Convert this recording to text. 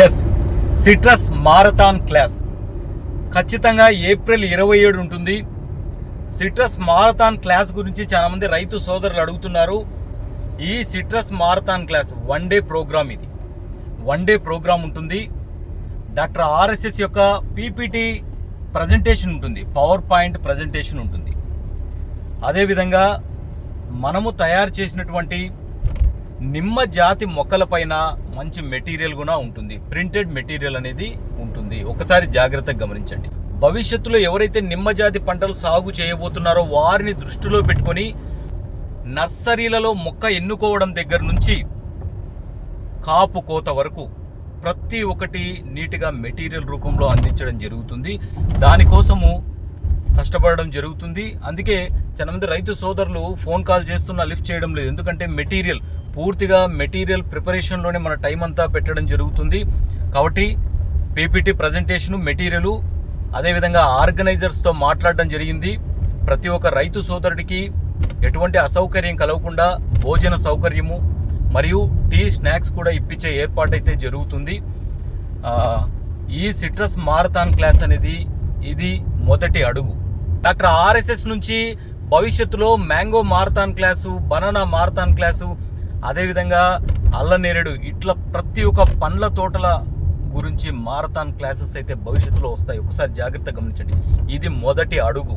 Yes, citrus marathon class ఖచ్చితంగా April 27 ఉంటుంది. Citrus marathon class గురించి చాలామంది రైతు సోదరులు అడుగుతున్నారు. ఈ citrus marathon class one day programme, ఇది వన్ డే ప్రోగ్రామ్ ఉంటుంది. డాక్టర్ ఆర్ఎస్ఎస్ యొక్క పీపీటీ ప్రజెంటేషన్ ఉంటుంది, పవర్ పాయింట్ ప్రజెంటేషన్ ఉంటుంది. అదేవిధంగా మనము తయారు చేసినటువంటి నిమ్మ జాతి మొక్కలపైన మంచి మెటీరియల్ కూడా ఉంటుంది, ప్రింటెడ్ మెటీరియల్ అనేది ఉంటుంది. ఒకసారి జాగ్రత్తగా గమనించండి. భవిష్యత్తులో ఎవరైతే నిమ్మ జాతి పంటలు సాగు చేయబోతున్నారో వారిని దృష్టిలో పెట్టుకొని నర్సరీలలో మొక్క ఎన్నుకోవడం దగ్గర నుంచి కాపు కోత వరకు ప్రతి ఒక్కటి నీట్గా మెటీరియల్ రూపంలో అందించడం జరుగుతుంది. దానికోసము కష్టపడడం జరుగుతుంది. అందుకే చాలామంది రైతు సోదరులు ఫోన్ కాల్ చేస్తున్నా లిఫ్ట్ చేయడం లేదు. ఎందుకంటే పూర్తిగా మెటీరియల్ ప్రిపరేషన్లోనే మన టైం అంతా పెట్టడం జరుగుతుంది. కాబట్టి పీపీటీ ప్రజెంటేషను, మెటీరియలు, అదేవిధంగా ఆర్గనైజర్స్తో మాట్లాడడం జరిగింది. ప్రతి ఒక్క రైతు సోదరుడికి ఎటువంటి అసౌకర్యం కలగకుండా భోజన సౌకర్యము మరియు టీ, స్నాక్స్ కూడా ఇప్పించే ఏర్పాటు అయితే జరుగుతుంది. ఈ సిట్రస్ మారథాన్ క్లాస్ అనేది ఇది మొదటి అడుగు. డాక్టర్ ఆర్ఎస్ఎస్ నుంచి భవిష్యత్తులో mango marathon class, banana marathon class, అదేవిధంగా అల్లనేరేడు, ఇట్లా ప్రతి ఒక్క పండ్ల తోటల గురించి మారథాన్ క్లాసెస్ అయితే భవిష్యత్తులో వస్తాయి. ఒకసారి జాగ్రత్తగా గమనించండి. ఇది మొదటి అడుగు.